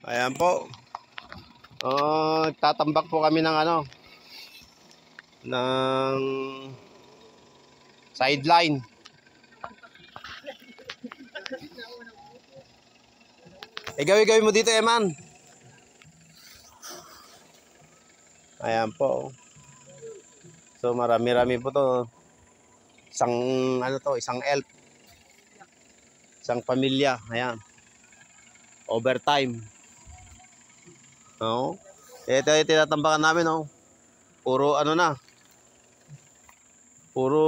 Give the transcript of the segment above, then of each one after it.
Ayan po. Tatambak po kami ng ng sideline. Gawin mo dito, Eman. Ayan po. So marami-rami po to. Isang elf. Isang pamilya. Ayan. Overtime. No? Ito yung tinatambakan namin, no? Puro puro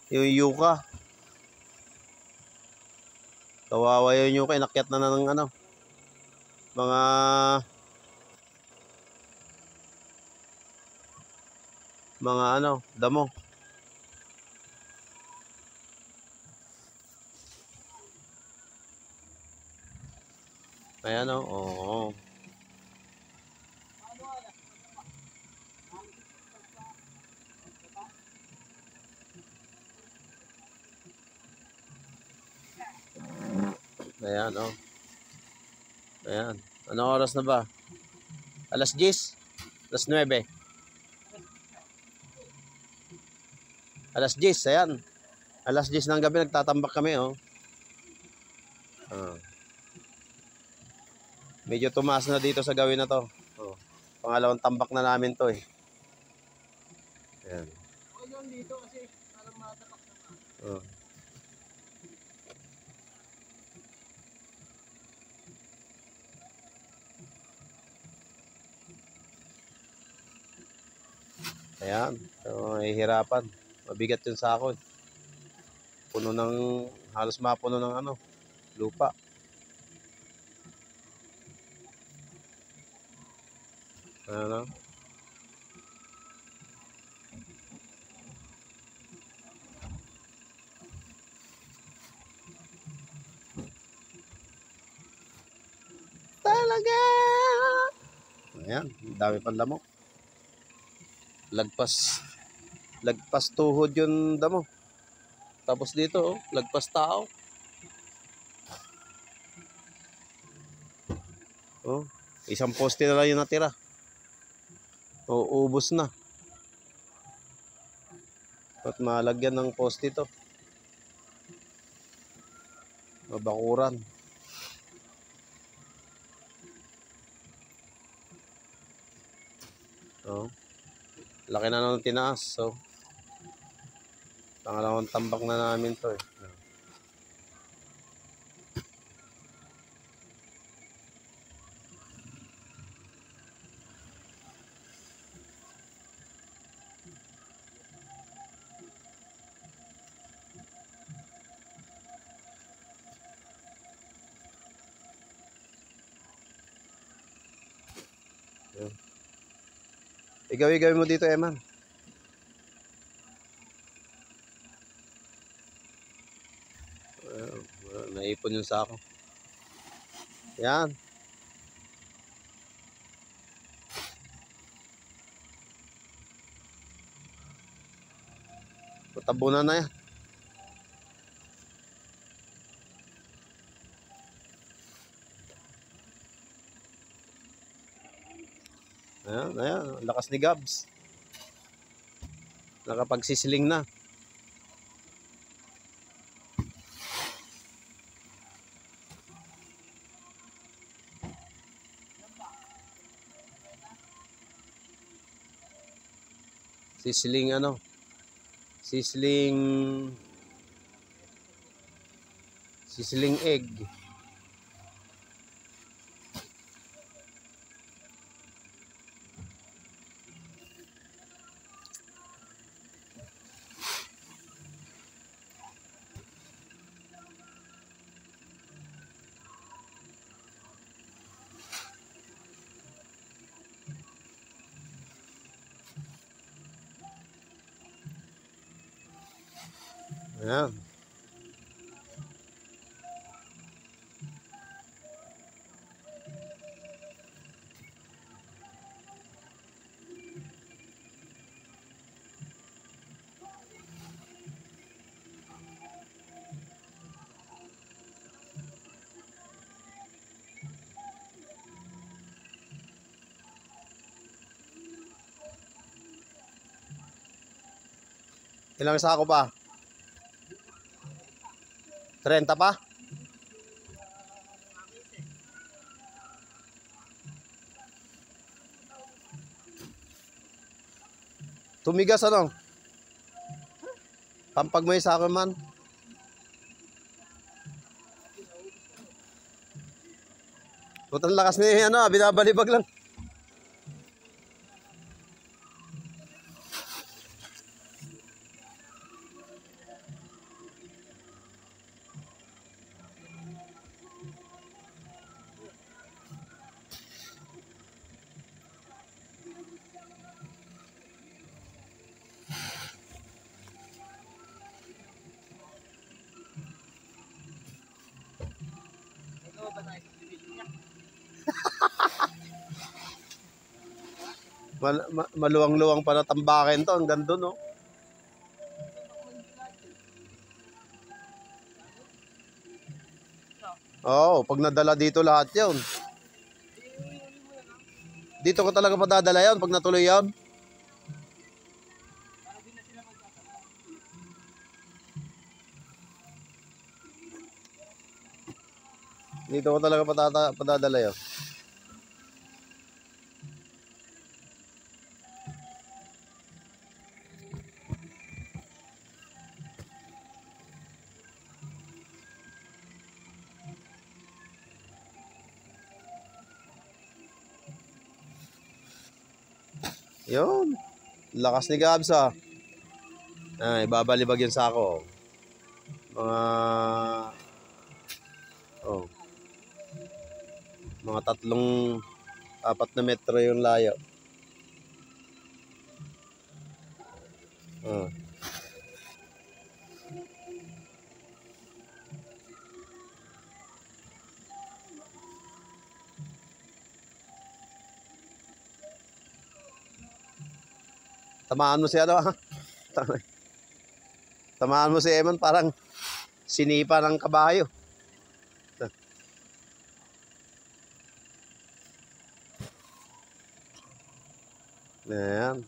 yung yuka. Kawawa yung yuka, inakyat na ng mga damo. Ayan, oo. Ayan, Ayan. Anong oras na ba? Alas 10? Alas 9? Alas 10, ayan. Alas 10 ng gabi nagtatambak kami, Medyo tumaas na dito sa gawin na to. Pangalawang tambak na namin to, Ayan. Dito kasi parang matapak naman. Ayan. So, hihirapan. Mabigat yung sako. Halos mapuno ng lupa. Ano? Talaga! Ayan, dami pang lamok. Lagpas tuhod yung damo. Tapos dito, lagpas tao. Isang poste na lang yung natira. Ubos na. At malagyan ng poste to. Mabakuran. Laki na nung tinaas. So, pangalawang tambak na namin to, Gawin mo dito, Eman. Naipon yung sako. Yan. Tabunan na yan. Ayan. Lakas ni Gabs. Nakapagsisiling na. Sisling egg. Ayan. Ilang sako pa? 30 pa? Tumigas ano? Pampag mo yung sako man. Putang lakas ni ano, binabalibag lang. Ito ba tayo sa division niya? Maluwang-luwang pa na tambakin to. Hanggang doon, no? Oo, pag nadala dito lahat yun. Dito ko talaga padadala yun pag natuloy yun. Dito ko talaga padadala yun. Yun. Lakas ni Gabs, ah. Ay, babalibag yung sako. Mga oh, mga 3-4 yung layo. Oh. Tamaan mo si ano, ha? Tamaan mo si Eman, parang sinipa ng kabayo. Ayan.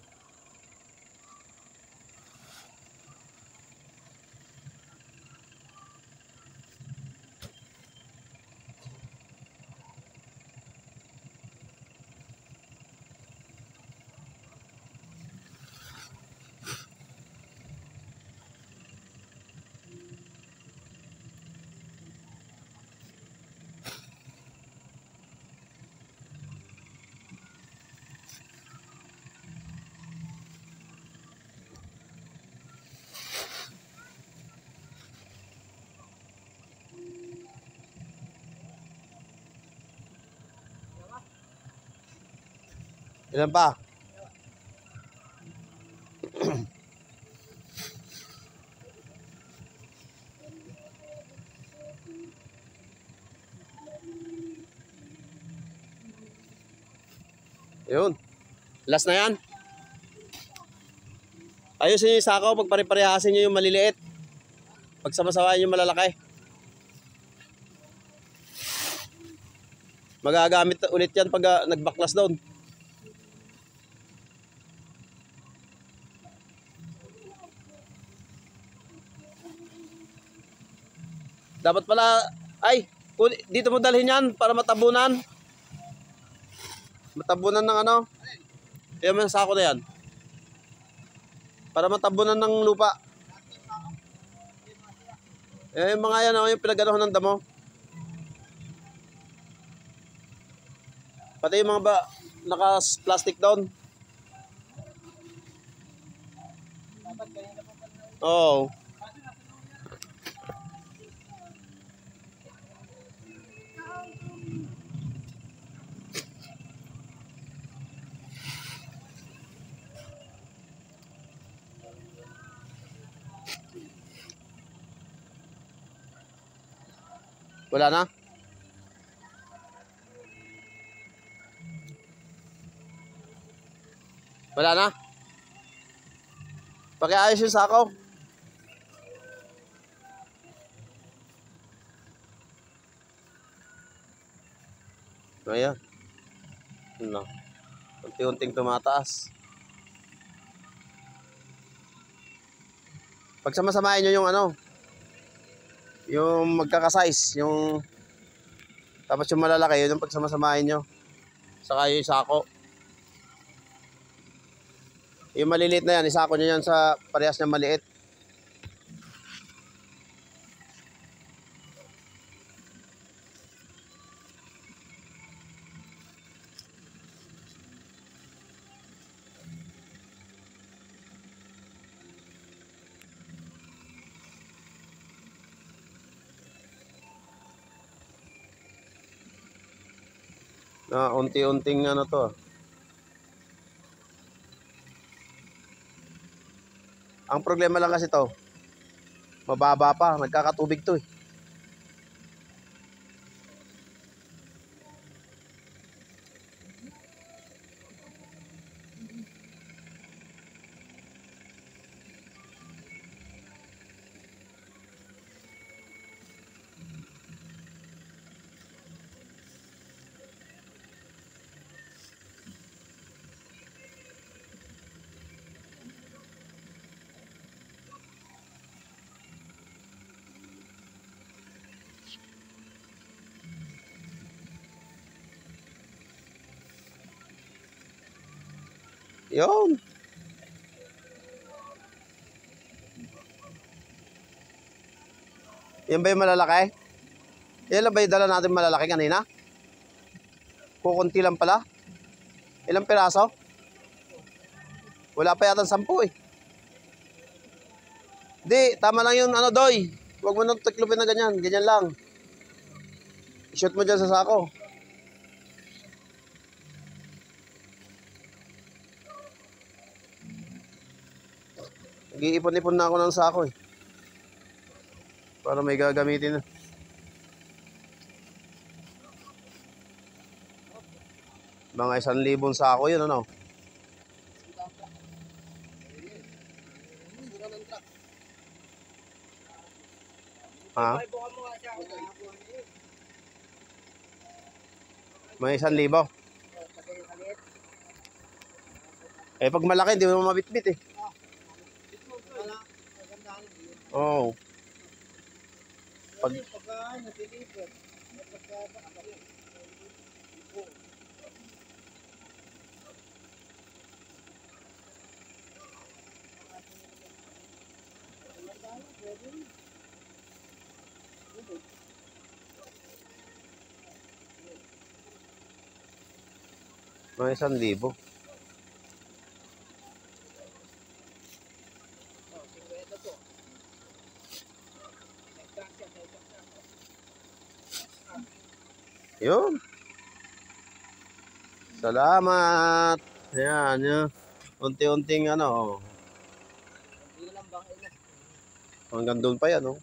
Ilan pa? Yun. Last na yan. Ayusin nyo yung sakaw, pagpare-parehasin nyo yung maliliit. Pagsama-sawain yung malalaki. Magagamit ulit yan pag nagbaklas doon. Dapat pala, ay, dito mo dalhin yan para matabunan. Matabunan ng ano. Yung sako na yan. Para matabunan ng lupa. Yung mga yan, yung pinag-anohan ng damo. Pati yung mga naka-plastic down. Oo. Wala na? Wala na? Pakiayos yung sakaw. Ayan. Ano? Unti-unting tumataas. Pagsamasamahin nyo yung ano, yung magkakasize, yung tapos yung malalaki, yun yung pagsamasamahin nyo. Saka yung sako. Yung maliliit na yan, isako nyo yan sa parehas na maliit. Na unti-unting ano to. Ang problema lang kasi to, mababa pa, nagkakatubig to eh. Yun. Yan ba yung malalaki? Yan lang ba yung dala natin malalaki kanina? Kukunti lang pala. Ilang piraso? Wala pa yata 10 eh. Di, tama lang yun, ano, Doy. Huwag mo nang tiklopin na ganyan. Ganyan lang. I-shoot mo dyan sa sako. Nag-iipon-ipon na ako ng sako eh. Para may gagamitin na. Mga 1,000 sako yun, ano? Ha? May 1,000. Eh pag malaki, hindi mo mabitbit eh. Oo. Pag mga 1,000. Yun. Salamat. Ayan, yun. Unti-unting ano. Hanggang doon pa yan, oh.